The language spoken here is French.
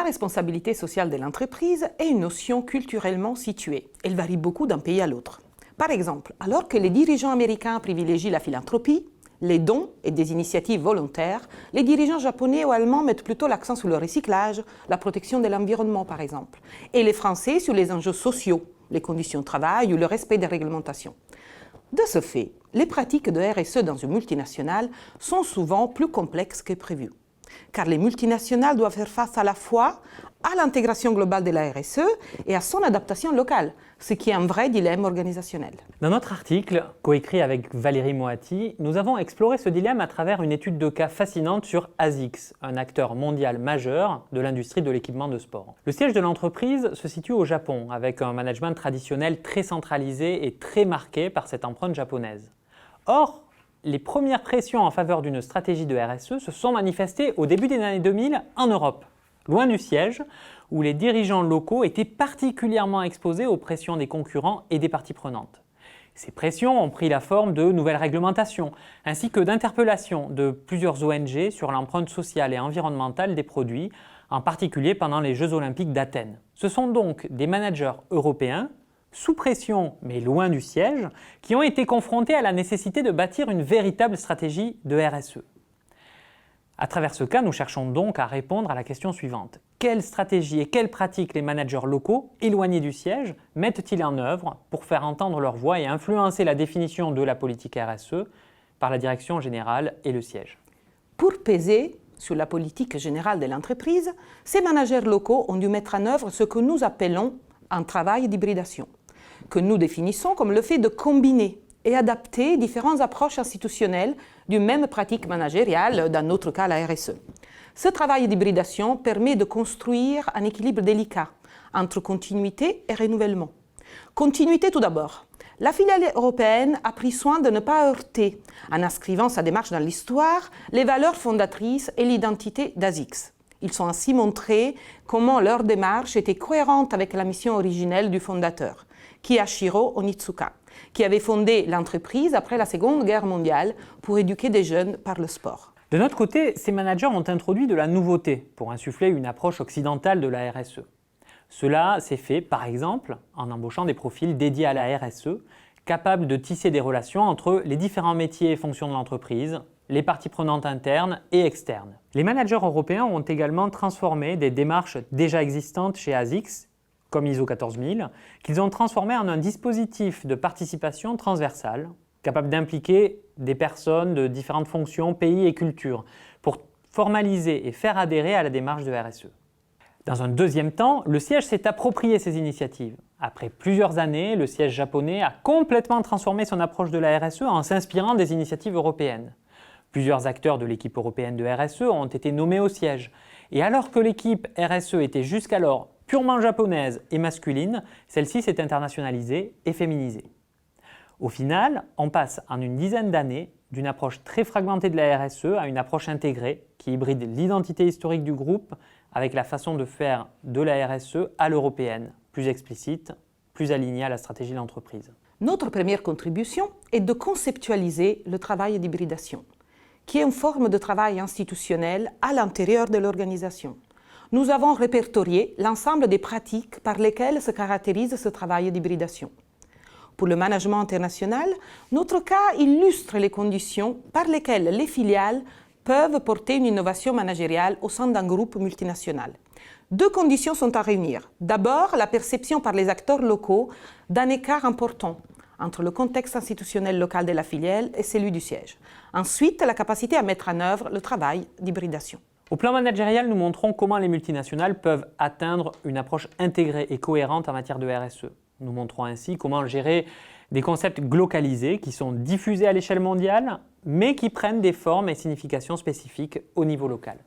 responsabilité sociale de l'entreprise est une notion culturellement située. Elle varie beaucoup d'un pays à l'autre. Par exemple, alors que les dirigeants américains privilégient la philanthropie, les dons et des initiatives volontaires, les dirigeants japonais ou allemands mettent plutôt l'accent sur le recyclage, la protection de l'environnement par exemple, et les Français sur les enjeux sociaux, les conditions de travail ou le respect des réglementations. De ce fait, les pratiques de RSE dans une multinationale sont souvent plus complexes que prévu. Car les multinationales doivent faire face à la fois à l'intégration globale de la RSE et à son adaptation locale, ce qui est un vrai dilemme organisationnel. Dans notre article, coécrit avec Valérie Moati, nous avons exploré ce dilemme à travers une étude de cas fascinante sur ASICS, un acteur mondial majeur de l'industrie de l'équipement de sport. Le siège de l'entreprise se situe au Japon, avec un management traditionnel très centralisé et très marqué par cette empreinte japonaise. Or, les premières pressions en faveur d'une stratégie de RSE se sont manifestées au début des années 2000 en Europe, loin du siège, où les dirigeants locaux étaient particulièrement exposés aux pressions des concurrents et des parties prenantes. Ces pressions ont pris la forme de nouvelles réglementations, ainsi que d'interpellations de plusieurs ONG sur l'empreinte sociale et environnementale des produits, en particulier pendant les Jeux Olympiques d'Athènes. Ce sont donc des managers européens, sous pression mais loin du siège, qui ont été confrontés à la nécessité de bâtir une véritable stratégie de RSE. À travers ce cas, nous cherchons donc à répondre à la question suivante. Quelle stratégie et quelles pratiques les managers locaux, éloignés du siège, mettent-ils en œuvre pour faire entendre leur voix et influencer la définition de la politique RSE par la direction générale et le siège? Pour peser sur la politique générale de l'entreprise, ces managers locaux ont dû mettre en œuvre ce que nous appelons un travail d'hybridation, que nous définissons comme le fait de combiner et adapter différentes approches institutionnelles d'une même pratique managériale, dans notre cas la RSE. Ce travail d'hybridation permet de construire un équilibre délicat entre continuité et renouvellement. Continuité tout d'abord. La filiale européenne a pris soin de ne pas heurter, en inscrivant sa démarche dans l'histoire, les valeurs fondatrices et l'identité d'ASICS. Ils ont ainsi montré comment leur démarche était cohérente avec la mission originelle du fondateur, Kiyashiro Onitsuka, qui avait fondé l'entreprise après la Seconde Guerre mondiale pour éduquer des jeunes par le sport. De notre côté, ces managers ont introduit de la nouveauté pour insuffler une approche occidentale de la RSE. Cela s'est fait, par exemple, en embauchant des profils dédiés à la RSE, capables de tisser des relations entre les différents métiers et fonctions de l'entreprise, les parties prenantes internes et externes. Les managers européens ont également transformé des démarches déjà existantes chez ASICS, comme ISO 14000, qu'ils ont transformé en un dispositif de participation transversale, capable d'impliquer des personnes de différentes fonctions, pays et cultures, pour formaliser et faire adhérer à la démarche de RSE. Dans un deuxième temps, le siège s'est approprié ces initiatives. Après plusieurs années, le siège japonais a complètement transformé son approche de la RSE en s'inspirant des initiatives européennes. Plusieurs acteurs de l'équipe européenne de RSE ont été nommés au siège. Et alors que l'équipe RSE était jusqu'alors purement japonaise et masculine, celle-ci s'est internationalisée et féminisée. Au final, on passe en une dizaine d'années d'une approche très fragmentée de la RSE à une approche intégrée qui hybride l'identité historique du groupe avec la façon de faire de la RSE à l'européenne, plus explicite, plus alignée à la stratégie de l'entreprise. Notre première contribution est de conceptualiser le travail d'hybridation, qui est une forme de travail institutionnel à l'intérieur de l'organisation. Nous avons répertorié l'ensemble des pratiques par lesquelles se caractérise ce travail d'hybridation. Pour le management international, notre cas illustre les conditions par lesquelles les filiales peuvent porter une innovation managériale au sein d'un groupe multinational. Deux conditions sont à réunir. D'abord, la perception par les acteurs locaux d'un écart important entre le contexte institutionnel local de la filiale et celui du siège. Ensuite, la capacité à mettre en œuvre le travail d'hybridation. Au plan managérial, nous montrons comment les multinationales peuvent atteindre une approche intégrée et cohérente en matière de RSE. Nous montrons ainsi comment gérer des concepts glocalisés qui sont diffusés à l'échelle mondiale, mais qui prennent des formes et significations spécifiques au niveau local.